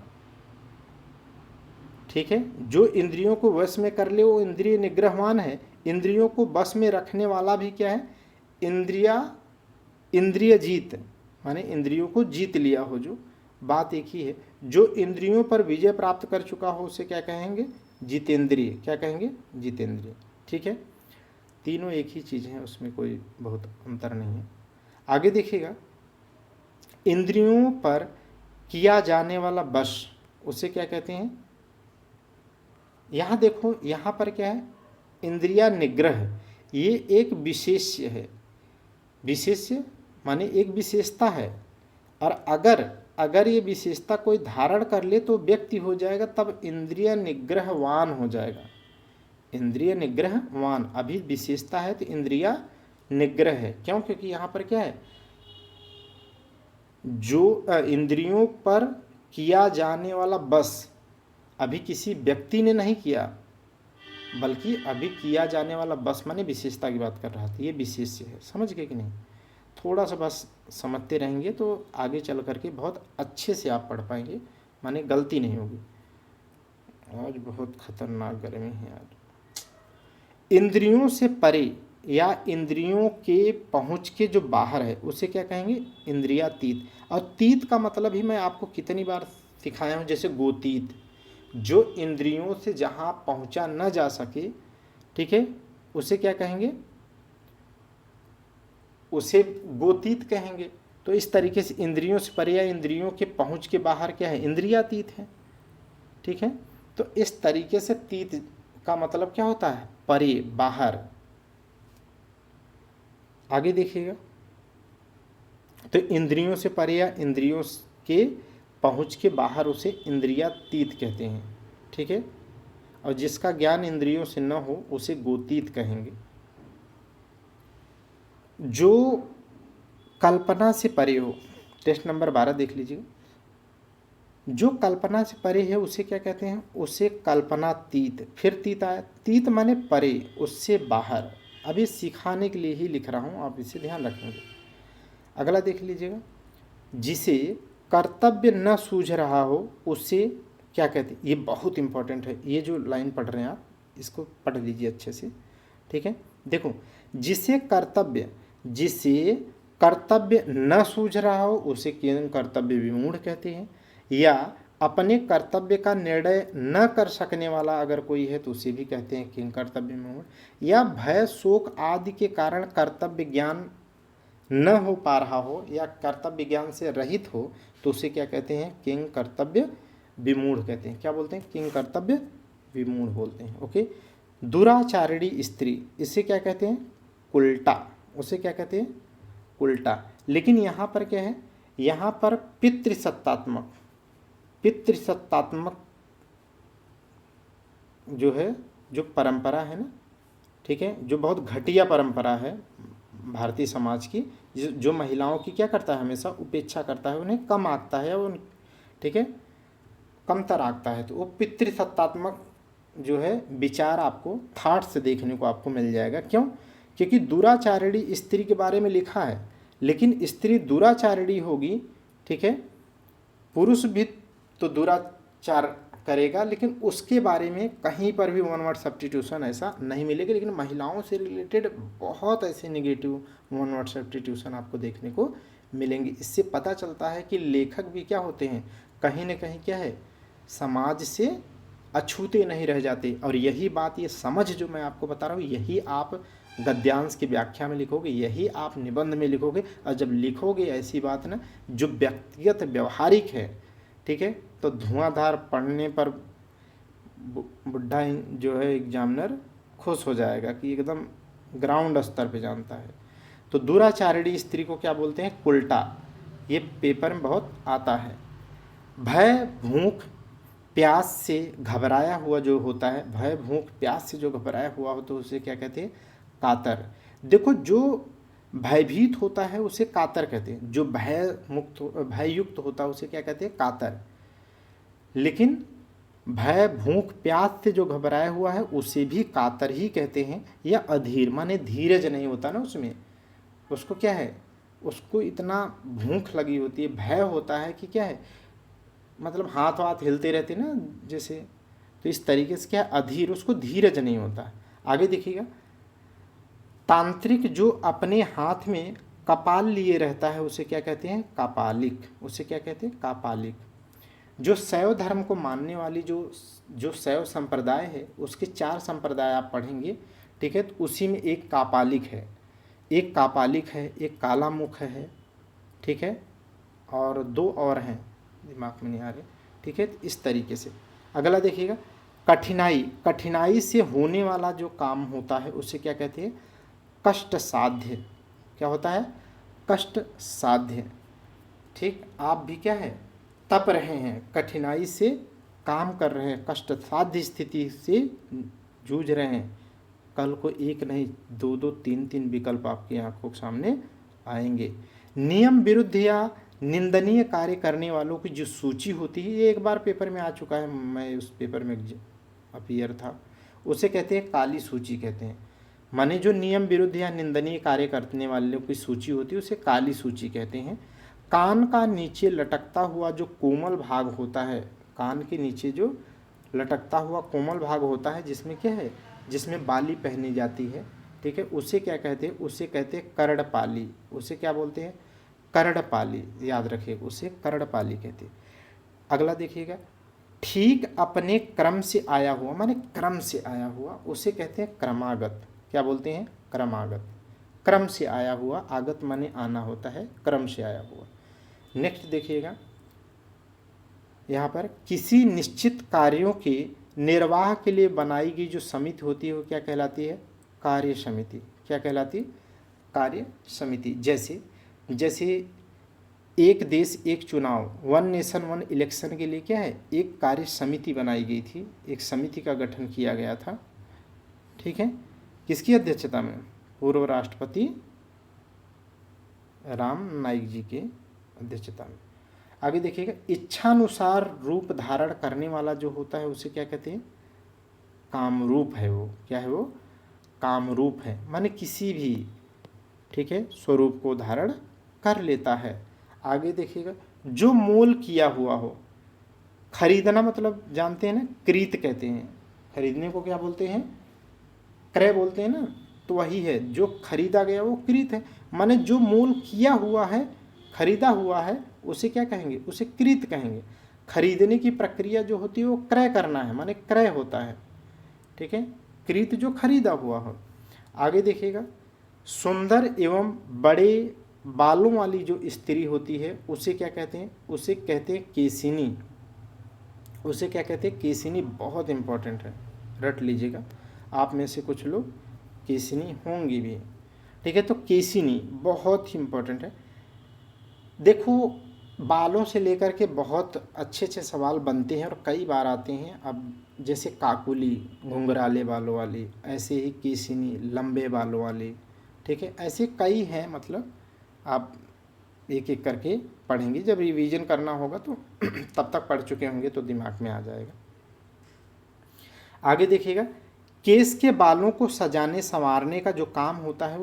ठीक है, जो इंद्रियों को वश में कर ले वो इंद्रिय निग्रहवान है। इंद्रियों को वश में रखने वाला भी क्या है, इंद्रिय जीत, माने इंद्रियों को जीत लिया हो, जो बात एक ही है। जो इंद्रियों पर विजय प्राप्त कर चुका हो उसे क्या कहेंगे, जितेंद्रिय। क्या कहेंगे, जितेंद्रिय। ठीक है, तीनों एक ही चीज़ है, उसमें कोई बहुत अंतर नहीं है। आगे देखिएगा, इंद्रियों पर किया जाने वाला वश, उसे क्या कहते हैं। यहाँ देखो, यहाँ पर क्या है, इंद्रिया निग्रह, ये एक विशेष्य है। विशेष्य माने एक विशेषता है, और अगर ये विशेषता कोई धारण कर ले तो व्यक्ति हो जाएगा, तब इंद्रिय निग्रहवान हो जाएगा। इंद्रिय निग्रहवान, अभी विशेषता है तो इंद्रिया निग्रह है। क्यों, क्योंकि यहाँ पर क्या है, जो इंद्रियों पर किया जाने वाला बस अभी किसी व्यक्ति ने नहीं किया, बल्कि अभी किया जाने वाला बस माने विशेषता की बात कर रहा था। ये विशेष्य है, समझ गए कि नहीं। थोड़ा सा बस समझते रहेंगे तो आगे चल करके बहुत अच्छे से आप पढ़ पाएंगे, माने गलती नहीं होगी। आज बहुत खतरनाक गर्मी है आज। इंद्रियों से परे या इंद्रियों के पहुँच के जो बाहर है उसे क्या कहेंगे, इंद्रियातीत। और तीत का मतलब ही मैं आपको कितनी बार सिखाया हूँ, जैसे गोतीत, जो इंद्रियों से जहाँ पहुँचा न जा सके, ठीक है, उसे क्या कहेंगे, उसे गोतीत कहेंगे। तो इस तरीके से इंद्रियों से परे या इंद्रियों के पहुँच के बाहर क्या है, इंद्रियातीत है। ठीक है, तो इस तरीके से तीत का मतलब क्या होता है, परे, बाहर। आगे देखिएगा, तो इंद्रियों से परे या इंद्रियों के पहुँच के बाहर उसे इंद्रियातीत कहते हैं। ठीक है, और जिसका ज्ञान इंद्रियों से न हो उसे गोतीत कहेंगे। जो कल्पना से परे हो, टेस्ट नंबर 12 देख लीजिएगा। जो कल्पना से परे है उसे क्या कहते हैं, उसे कल्पनातीत। फिर तीत आया, तीत माने परे, उससे बाहर। अभी सिखाने के लिए ही लिख रहा हूँ, आप इसे ध्यान रखेंगे। अगला देख लीजिएगा, जिसे कर्तव्य न सूझ रहा हो उसे क्या कहते हैं। ये बहुत इंपॉर्टेंट है, ये जो लाइन पढ़ रहे हैं आप इसको पढ़ लीजिए अच्छे से। ठीक है, देखो, जिसे कर्तव्य न सूझ रहा हो उसे किं कर्तव्य विमूढ़ कहते हैं। या अपने कर्तव्य का निर्णय न कर सकने वाला अगर कोई है तो उसे भी कहते हैं किं कर्तव्य विमूढ़। या भय शोक आदि के कारण कर्तव्य ज्ञान न हो पा रहा हो या कर्तव्य ज्ञान से रहित हो तो उसे क्या कहते हैं, किं कर्तव्य विमूढ़ कहते हैं। क्या बोलते हैं, किं कर्तव्य विमूढ़ बोलते हैं। ओके, दुराचारिणी स्त्री, इसे क्या कहते हैं, उल्टा। उसे क्या कहते हैं, उल्टा। लेकिन यहाँ पर क्या है, यहाँ पर पितृसत्तात्मक जो है, जो परंपरा है ना, ठीक है, जो बहुत घटिया परंपरा है भारतीय समाज की, जो महिलाओं की क्या करता है, हमेशा उपेक्षा करता है, उन्हें कम आंकता है, उन ठीक है, कमतर आंकता है। तो वो पितृसत्तात्मक जो है विचार आपको थॉट्स देखने को आपको मिल जाएगा। क्यों, क्योंकि दुराचारिणी स्त्री के बारे में लिखा है, लेकिन स्त्री दुराचारिणी होगी, ठीक है, पुरुष भी तो दुराचार करेगा, लेकिन उसके बारे में कहीं पर भी वन वर्ड सब्स्टिट्यूशन ऐसा नहीं मिलेगा। लेकिन महिलाओं से रिलेटेड बहुत ऐसे नेगेटिव वन वर्ड सब्स्टिट्यूशन आपको देखने को मिलेंगे। इससे पता चलता है कि लेखक भी क्या होते हैं, कहीं ना कहीं क्या है, समाज से अछूते नहीं रह जाते। और यही बात, ये समझ जो मैं आपको बता रहा हूँ, यही आप गद्यांश की व्याख्या में लिखोगे, यही आप निबंध में लिखोगे। और जब लिखोगे ऐसी बात ना जो व्यक्तिगत व्यवहारिक है, ठीक है, तो धुआंधार पढ़ने पर बुढ़ा जो है एग्जामिनर खुश हो जाएगा कि एकदम ग्राउंड स्तर पे जानता है। तो दुराचारिणी स्त्री को क्या बोलते हैं, कुल्टा। ये पेपर में बहुत आता है। भय भूख प्यास से घबराया हुआ जो होता है, भय भूख प्यास से जो घबराया हुआ हो तो उसे क्या कहते हैं, कातर। देखो, जो भयभीत होता है उसे कातर कहते हैं, जो भय युक्त होता है उसे क्या कहते हैं, कातर। लेकिन भय भूख प्यास से जो घबराया हुआ है उसे भी कातर ही कहते हैं, या अधीर, माने धीरज नहीं होता ना उसमें, उसको क्या है, उसको इतना भूख लगी होती है, भय होता है कि क्या है, मतलब हाथ वाथ हिलते रहते ना जैसे, तो इस तरीके से क्या, अधीर, उसको धीरज नहीं होता। आगे देखिएगा, तांत्रिक जो अपने हाथ में कपाल लिए रहता है उसे क्या कहते हैं, कापालिक। उसे क्या कहते हैं, कापालिक। जो शैव धर्म को मानने वाली जो शैव संप्रदाय है, उसके 4 संप्रदाय आप पढ़ेंगे, ठीक है, तो उसी में एक कापालिक है, एक कापालिक है, एक काला मुख है, ठीक है, और 2 और हैं, दिमाग में नहीं आ रहे, ठीक है। इस तरीके से अगला देखिएगा, कठिनाई से होने वाला जो काम होता है उसे क्या कहते हैं, कष्ट साध्य। क्या होता है, कष्ट साध्य। ठीक, आप भी क्या है, तप रहे हैं, कठिनाई से काम कर रहे हैं, कष्ट साध्य स्थिति से जूझ रहे हैं, कल को एक नहीं 2-2 3-3 विकल्प आपकी आंखों के सामने आएंगे। नियम विरुद्ध या निंदनीय कार्य करने वालों की जो सूची होती है, ये एक बार पेपर में आ चुका है, मैं उस पेपर में अपीयर था, उसे कहते हैं काली सूची कहते हैं। माने जो नियम विरुद्ध या निंदनीय कार्य करने वालों की सूची होती है उसे काली सूची कहते हैं। कान का नीचे लटकता हुआ जो कोमल भाग होता है, कान के नीचे जो लटकता हुआ कोमल भाग होता है, जिसमें क्या है, जिसमें बाली पहनी जाती है, ठीक है, उसे क्या कहते हैं, उसे कहते हैं कर्णपाली। उसे क्या बोलते हैं, कर्णपाली, याद रखिए, उसे कर्णपाली कहते हैं। अगला देखिएगा, ठीक अपने क्रम से आया हुआ, माने क्रम से आया हुआ, उसे कहते हैं क्रमागत। क्या बोलते हैं, क्रमागत, क्रम से आया हुआ, आगत माने आना होता है, क्रम से आया हुआ। नेक्स्ट देखिएगा, यहाँ पर किसी निश्चित कार्यों के निर्वाह के लिए बनाई गई जो समिति होती है वो क्या कहलाती है, कार्य समिति। क्या कहलाती है, कार्य समिति। जैसे एक देश एक चुनाव, 1 नेशन 1 इलेक्शन के लिए क्या है, एक कार्य समिति बनाई गई थी, एक समिति का गठन किया गया था, ठीक है, किसकी अध्यक्षता में, पूर्व राष्ट्रपति राम नाईक जी के अध्यक्षता में। आगे देखिएगा, इच्छानुसार रूप धारण करने वाला जो होता है उसे क्या कहते हैं, कामरूप है वो। क्या है वो, कामरूप है, माने किसी भी, ठीक है, स्वरूप को धारण कर लेता है। आगे देखिएगा, जो मोल किया हुआ हो, खरीदना मतलब जानते हैं ना, क्रीत कहते हैं, खरीदने को क्या बोलते हैं, क्रय बोलते हैं ना, तो वही है, जो खरीदा गया वो क्रीत है। माने जो मोल किया हुआ है, खरीदा हुआ है, उसे क्या कहेंगे, उसे क्रीत कहेंगे। खरीदने की प्रक्रिया जो होती है वो क्रय करना है, माने क्रय होता है, ठीक है, क्रीत जो खरीदा हुआ हो। आगे देखिएगा, सुंदर एवं बड़े बालों वाली जो स्त्री होती है उसे क्या कहते हैं, उसे कहते हैं केसिनी। उसे क्या कहते हैं, केसिनी। बहुत इंपॉर्टेंट है, रट लीजिएगा, आप में से कुछ लोग केसिनी होंगी भी, ठीक है। तो केसिनी बहुत ही इंपॉर्टेंट है। देखो, बालों से लेकर के बहुत अच्छे अच्छे सवाल बनते हैं और कई बार आते हैं। अब जैसे काकुली, घुंघराले बालों वाली, ऐसे ही केसिनी, लंबे बालों वाली, ठीक है, ऐसे कई हैं, मतलब आप एक एक करके पढ़ेंगे, जब रिवीजन करना होगा तो तब तक पढ़ चुके होंगे तो दिमाग में आ जाएगा। आगे देखिएगा, केस के बालों को सजाने संवारने का जो काम होता है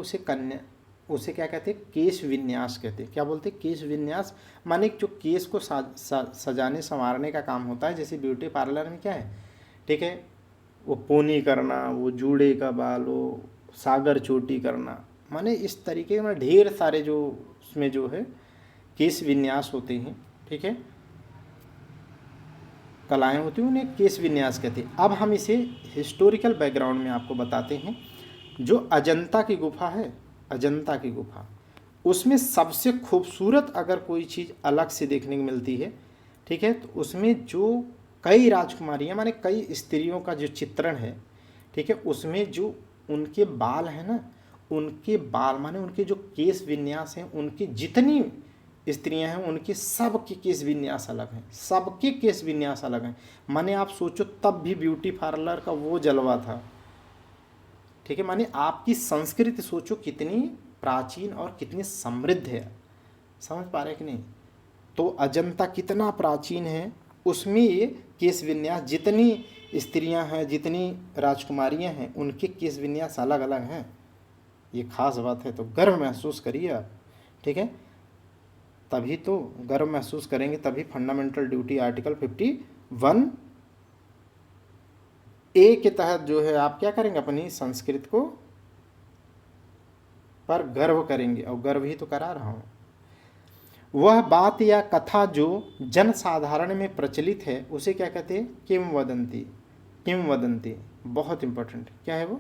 उसे क्या कहते हैं, केश विन्यास कहते हैं। क्या बोलते हैं, केश विन्यास, माने जो केश को सजाने संवारने का काम होता है, जैसे ब्यूटी पार्लर में क्या है, ठीक है, वो पोनी करना, वो जूड़े का बाल, वो सागर चोटी करना, माने इस तरीके में ढेर सारे जो उसमें जो है केश विन्यास होते हैं, ठीक है, कलाएं होती हैं, उन्हें केश विन्यास कहते हैं। अब हम इसे हिस्टोरिकल बैकग्राउंड में आपको बताते हैं। जो अजंता की गुफा है, अजंता की गुफा, उसमें सबसे खूबसूरत अगर कोई चीज़ अलग से देखने को मिलती है, ठीक है, तो उसमें जो कई राजकुमारियाँ माने कई स्त्रियों का जो चित्रण है, ठीक है, उसमें जो उनके बाल हैं ना, उनके बाल माने उनके जो केश विन्यास हैं, उनकी जितनी स्त्रियां हैं उनके सबके केश विन्यास अलग हैं, सबके केश विन्यास अलग हैं। माने आप सोचो तब भी ब्यूटी पार्लर का वो जलवा था, ठीक है, माने आपकी संस्कृति सोचो कितनी प्राचीन और कितनी समृद्ध है, समझ पा रहे कि नहीं। तो अजंता कितना प्राचीन है, उसमें ये केश विन्यास, जितनी स्त्रियां हैं, जितनी राजकुमारियां हैं, उनके केश विन्यास अलग अलग हैं। ये खास बात है, तो गर्व महसूस करिए आप, ठीक है, तभी तो गर्व महसूस करेंगे, तभी फंडामेंटल ड्यूटी आर्टिकल 51 ए के तहत जो है आप क्या करेंगे, अपनी संस्कृति को पर गर्व करेंगे, और गर्व ही तो करा रहा हूँ। वह बात या कथा जो जन साधारण में प्रचलित है उसे क्या कहते हैं, किंवदंती। किंवदंती बहुत इंपॉर्टेंट, क्या है वो,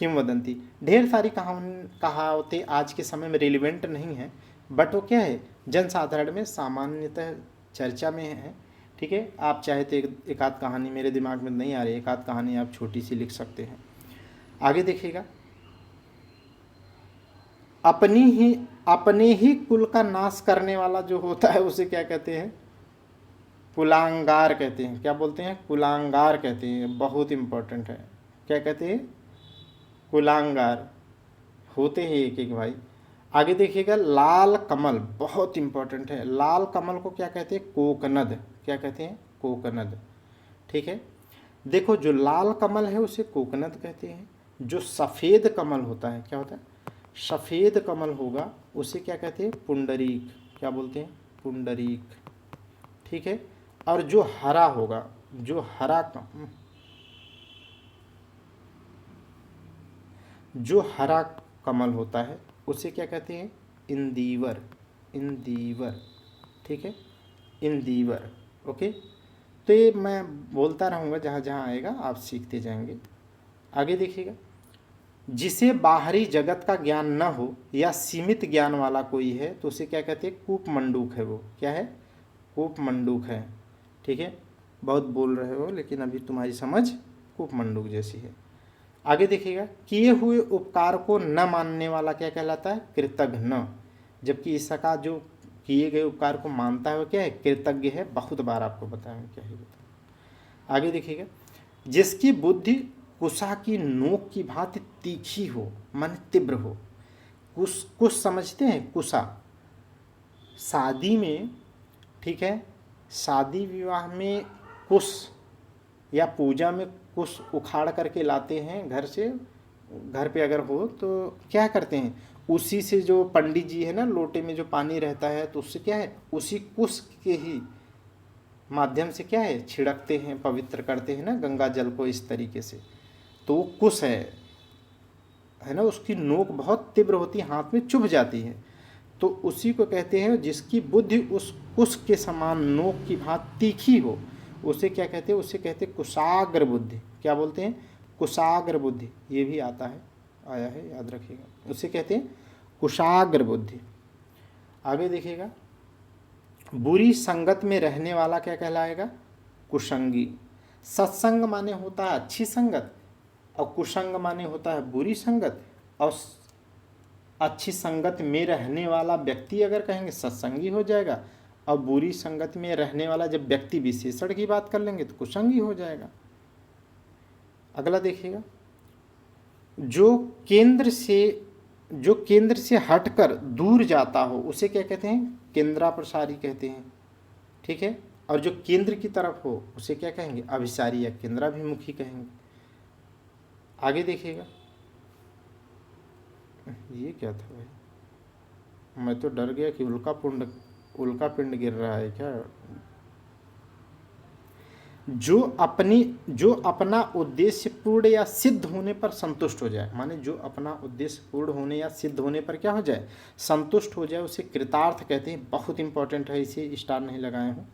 किंवदंती। ढेर सारी कहावतें आज के समय में रिलेवेंट नहीं है, बट वो क्या है, जन साधारण में सामान्यतः चर्चा में है, ठीक है। आप चाहे तो एक आध कहानी, मेरे दिमाग में नहीं आ रही, एक आध कहानी आप छोटी सी लिख सकते हैं। आगे देखिएगा, अपने ही कुल का नाश करने वाला जो होता है उसे क्या कहते हैं, कुलांगार कहते हैं। क्या बोलते हैं, कुलांगार कहते हैं, बहुत इंपॉर्टेंट है। क्या कहते हैं, कुलांगार होते हैं एक एक भाई। आगे देखिएगा, लाल कमल बहुत इंपॉर्टेंट है। लाल कमल को क्या कहते हैं, कोकनद। क्या कहते हैं, कोकनद, ठीक है। देखो जो लाल कमल है उसे कोकनद कहते हैं। जो सफ़ेद कमल होता है, क्या होता है, सफ़ेद कमल होगा उसे क्या कहते हैं, पुंडरीक। क्या बोलते हैं, पुंडरीक, ठीक है। और जो हरा होगा, जो हरा कमल होता है उसे क्या कहते हैं, इंदीवर। इंदीवर, ठीक है, इंदीवर, ओके। तो ये मैं बोलता रहूँगा, जहाँ जहाँ आएगा आप सीखते जाएंगे। आगे देखिएगा, जिसे बाहरी जगत का ज्ञान न हो या सीमित ज्ञान वाला कोई है तो उसे क्या कहते हैं, कूपमंडूक है। वो क्या है, कूपमंडूक है, ठीक है। बहुत बोल रहे हो लेकिन अभी तुम्हारी समझ कूपमंडूक जैसी है। आगे देखिएगा, किए हुए उपकार को न मानने वाला क्या कहलाता है, कृतघ्न। जबकि इसका जो किए गए उपकार को मानता है वो क्या है, कृतज्ञ है। बहुत बार आपको बताया, क्या है बताया। आगे देखिएगा, जिसकी बुद्धि कुशा की नोक की भांति तीखी हो, मन तीव्र हो। कुश समझते हैं, कुशा शादी में, ठीक है, शादी विवाह में कुश या पूजा में कुश उखाड़ करके लाते हैं घर से। घर पे अगर हो तो क्या करते हैं, उसी से जो पंडित जी है ना, लोटे में जो पानी रहता है तो उससे क्या है, उसी कुश के ही माध्यम से क्या है, छिड़कते हैं, पवित्र करते हैं ना गंगा जल को, इस तरीके से। तो वो कुश है ना, उसकी नोक बहुत तीव्र होती है, हाथ में चुभ जाती है। तो उसी को कहते हैं, जिसकी बुद्धि उस कुश के समान नोक की भांति तीखी हो, उसे क्या कहते हैं, उसे कहते हैं कुशाग्र बुद्धि। क्या बोलते हैं, कुशाग्र बुद्धि। ये भी आता है, आया है, याद रखिएगा, उसे कहते हैं कुशाग्र बुद्धि। आगे देखिएगा, बुरी संगत में रहने वाला क्या कहलाएगा, कुसंगी। सत्संग माने होता है अच्छी संगत, और कुसंग माने होता है बुरी संगत। और अच्छी संगत में रहने वाला व्यक्ति अगर कहेंगे सत्संगी हो जाएगा, और बुरी संगत में रहने वाला जब व्यक्ति विशेषण की बात कर लेंगे तो कुसंगी हो जाएगा। अगला देखिएगा, जो केंद्र से हटकर दूर जाता हो उसे क्या कहते हैं, केंद्रापसारी कहते हैं, ठीक है। और जो केंद्र की तरफ हो उसे क्या कहेंगे, अभिसारी या केंद्राभिमुखी कहेंगे। आगे देखिएगा, ये क्या था भाई, मैं तो डर गया कि उल्का पिंड गिर रहा है क्या। जो अपना उद्देश्य पूर्ण या सिद्ध होने पर संतुष्ट हो जाए, माने जो अपना उद्देश्य पूर्ण होने या सिद्ध होने पर क्या हो जाए, संतुष्ट हो जाए, उसे कृतार्थ कहते हैं। बहुत इंपॉर्टेंट है, इसे स्टार नहीं लगाया हूँ,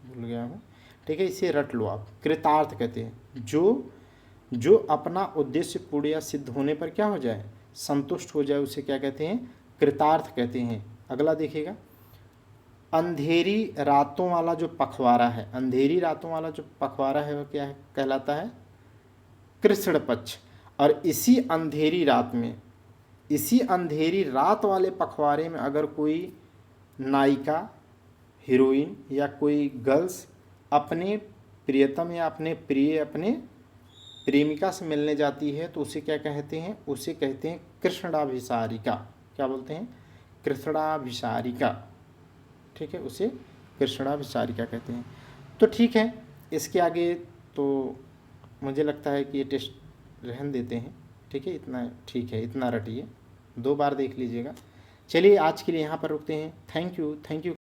भूल गया हूँ, ठीक है, इसे रट लो आप। कृतार्थ कहते हैं जो अपना उद्देश्य पूर्ण या सिद्ध होने पर क्या हो जाए, संतुष्ट हो जाए, उसे क्या कहते हैं, कृतार्थ कहते हैं। अगला देखिएगा, अंधेरी रातों वाला जो पखवाड़ा है, अंधेरी रातों वाला जो पखवाड़ा है वह क्या है, कहलाता है कृष्ण पक्ष। और इसी अंधेरी रात वाले पखवाड़े में अगर कोई नायिका, हीरोइन या कोई गर्ल्स अपने प्रियतम या अपने प्रेमिका से मिलने जाती है तो उसे क्या कहते हैं, उसे कहते हैं कृष्णाभिसारिका। क्या बोलते हैं, कृष्णाभिसारिका, ठीक है, उसे कृष्णाभिसारिका कहते हैं। तो ठीक है, इसके आगे तो मुझे लगता है कि ये टेस्ट रहन देते हैं, ठीक है, इतना ठीक है, इतना रटिए, 2 बार देख लीजिएगा। चलिए आज के लिए यहाँ पर रुकते हैं। Thank you.